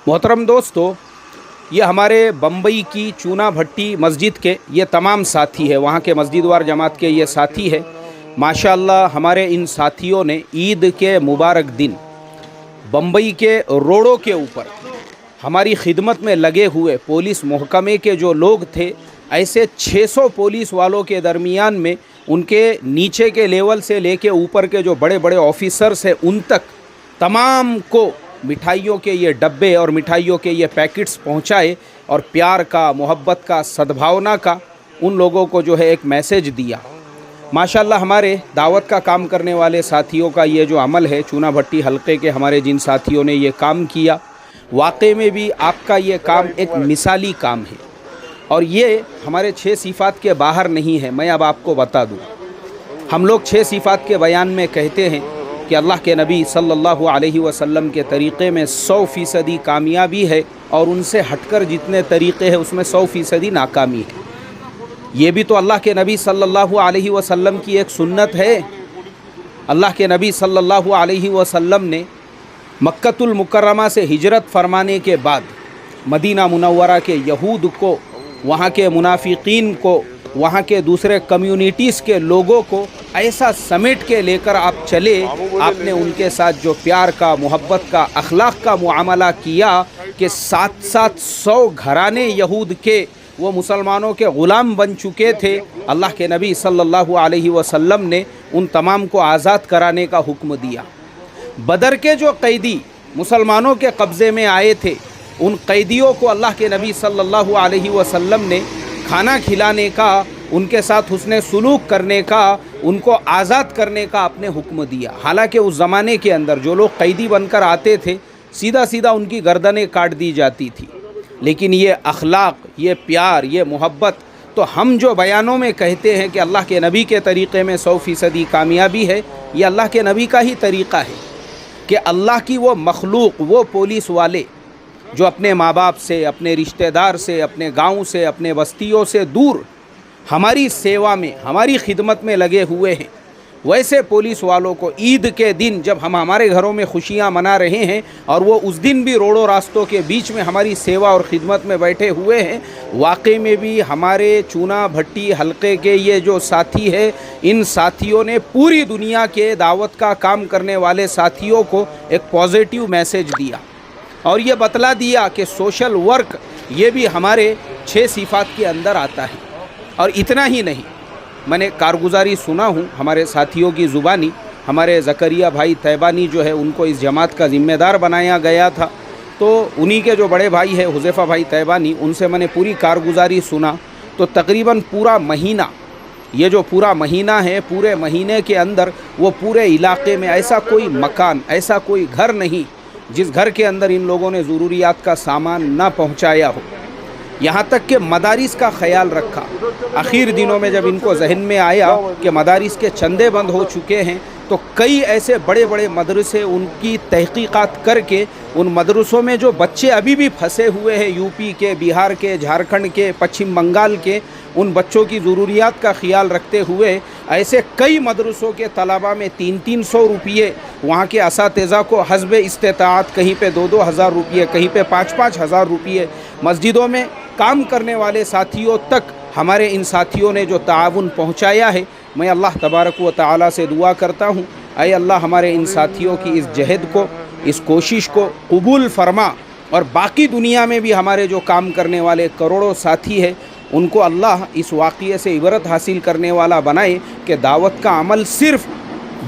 मोहतरम दोस्तों, ये हमारे बम्बई की चूना भट्टी मस्जिद के ये तमाम साथी है, वहाँ के मस्जिदवार जमात के ये साथी है। माशाअल्लाह हमारे इन साथियों ने ईद के मुबारक दिन बम्बई के रोडों के ऊपर हमारी खिदमत में लगे हुए पुलिस महकमे के जो लोग थे, ऐसे 600 पुलिस वालों के दरमियान में उनके नीचे के लेवल से लेके ऊपर के जो बड़े बड़े ऑफिसर्स हैं उन तक तमाम को मिठाइयों के ये डब्बे और मिठाइयों के ये पैकेट्स पहुंचाए और प्यार का, मोहब्बत का, सद्भावना का उन लोगों को जो है एक मैसेज दिया। माशाअल्लाह हमारे दावत का काम करने वाले साथियों का ये जो अमल है, चूना भट्टी हलके के हमारे जिन साथियों ने ये काम किया, वाकई में भी आपका ये काम एक मिसाली काम है। और ये हमारे 6 सिफ़ात के बाहर नहीं है। मैं अब आपको बता दूँ, हम लोग 6 सिफ़ात के बयान में कहते हैं कि अल्लाह के नबी सल्लल्लाहु अलैहि वसल्लम के तरीक़े में 100% कामयाबी है और उनसे हटकर जितने तरीक़े हैं उसमें 100% नाकामी है। ये भी तो अल्लाह के नबी सल्लल्लाहु अलैहि वसल्लम की एक सुन्नत है। अल्लाह के नबी सल्लल्लाहु अलैहि वसल्लम ने मक्कतुल मुकर्रमा से हिजरत फरमाने के बाद मदीना मुनव्वरा के यहूद को, वहाँ के मुनाफिकीन को, वहाँ के दूसरे कम्युनिटीज़ के लोगों को ऐसा समेट के लेकर आप चले। आपने उनके साथ जो प्यार का, मोहब्बत का, अखलाक का मुआमला किया कि 700 घराने यहूद के वो मुसलमानों के ग़ुलाम बन चुके थे। अल्लाह के नबी सल्लल्लाहु अलैहि वसल्लम ने उन तमाम को आज़ाद कराने का हुक्म दिया। बदर के जो कैदी मुसलमानों के कब्ज़े में आए थे, उन कैदियों को अल्लाह के नबी सल्लल्लाहु अलैहि वसल्लम ने खाना खिलाने का, उनके साथ हुस्ने सुलूक करने का, उनको आज़ाद करने का आपने हुक्म दिया। हालांकि उस ज़माने के अंदर जो लोग कैदी बनकर आते थे, सीधा सीधा उनकी गर्दनें काट दी जाती थी। लेकिन ये अखलाक, ये प्यार, ये मोहब्बत तो हम जो बयानों में कहते हैं कि अल्लाह के नबी के तरीक़े में 100% कामयाबी है, ये अल्लाह के नबी का ही तरीक़ा है कि अल्लाह की वो मखलूक, वो पुलिस वाले जो अपने माँ बाप से, अपने रिश्तेदार से, अपने गांव से, अपने बस्तियों से दूर हमारी सेवा में, हमारी खिदमत में लगे हुए हैं, वैसे पुलिस वालों को ईद के दिन जब हम हमारे घरों में खुशियां मना रहे हैं और वो उस दिन भी रोडों रास्तों के बीच में हमारी सेवा और ख़िदमत में बैठे हुए हैं, वाकई में भी हमारे चूना भट्टी हलके के ये जो साथी है, इन साथियों ने पूरी दुनिया के दावत का काम करने वाले साथियों को एक पॉजिटिव मैसेज दिया और ये बतला दिया कि सोशल वर्क ये भी हमारे 6 सिफ़ात के अंदर आता है। और इतना ही नहीं, मैंने कारगुजारी सुना हूँ हमारे साथियों की ज़ुबानी। हमारे ज़करिया भाई तैबानी जो है उनको इस जमात का ज़िम्मेदार बनाया गया था, तो उन्हीं के जो बड़े भाई है हुज़ैफ़ा भाई तैबानी, उनसे मैंने पूरी कारगुजारी सुना। तो तकरीबन पूरा महीना, ये जो पूरा महीना है, पूरे महीने के अंदर वो पूरे इलाके में ऐसा कोई मकान, ऐसा कोई घर नहीं जिस घर के अंदर इन लोगों ने ज़रूरियात का सामान ना पहुंचाया हो। यहाँ तक कि मदारिस का ख्याल रखा। आखिर दिनों में जब इनको जहन में आया कि मदारिस के चंदे बंद हो चुके हैं, तो कई ऐसे बड़े बड़े मदरसे, उनकी तहकीकात करके उन मदरसों में जो बच्चे अभी भी फंसे हुए हैं, यूपी के, बिहार के, झारखंड के, पश्चिम बंगाल के, उन बच्चों की ज़रूरियात का ख्याल रखते हुए ऐसे कई मदरसों के तलबा में 300-300 रुपये, वहाँ के असातिज़ा को हस्ब इस्तिताअत कहीं पे 2-2 हज़ार रुपये, कहीं पे 5-5 हज़ार रुपये, मस्जिदों में काम करने वाले साथियों तक हमारे इन साथियों ने जो ताउन पहुँचाया है। मैं अल्लाह तबारक व तआला से दुआ करता हूँ, ऐ अल्लाह हमारे इन साथियों की इस जहद को, इस कोशिश को कबूल फरमा और बाकी दुनिया में भी हमारे जो काम करने वाले करोड़ों साथी हैं उनको अल्लाह इस वाक़ये से इबरत हासिल करने वाला बनाए कि दावत का अमल सिर्फ़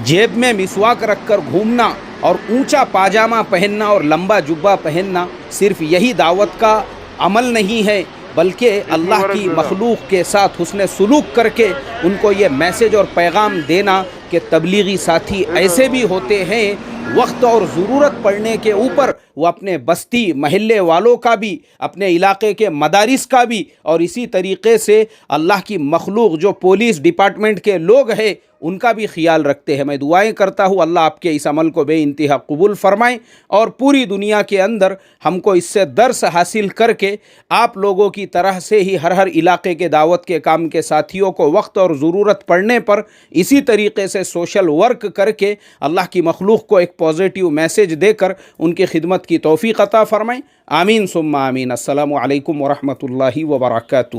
जेब में मिसवाक रख कर घूमना और ऊंचा पाजामा पहनना और लंबा जुब्बा पहनना सिर्फ़ यही दावत का अमल नहीं है, बल्कि अल्लाह की मखलूक के साथ हुस्ने सुलूक करके उनको ये मैसेज और पैगाम देना कि तबलीगी साथी ऐसे भी होते हैं, वक्त और ज़रूरत पड़ने के ऊपर वो अपने बस्ती महल्ले वालों का भी, अपने इलाके के मदारिस का भी और इसी तरीक़े से अल्लाह की मखलूक जो पुलिस डिपार्टमेंट के लोग हैं उनका भी ख्याल रखते हैं। मैं दुआएं करता हूँ अल्लाह आपके इस अमल को बेइंतहा कबूल फरमाएं और पूरी दुनिया के अंदर हमको इससे दर्स हासिल करके आप लोगों की तरह से ही हर इलाके के दावत के काम के साथियों को वक्त और ज़रूरत पड़ने पर इसी तरीके से सोशल वर्क करके अल्लाह की मखलूक को एक پازیٹیو میسیج دے کر ان کی خدمت کی توفیق عطا فرمائیں. آمین ثم آمین. السلام علیکم ورحمۃ اللہ وبرکاتہ.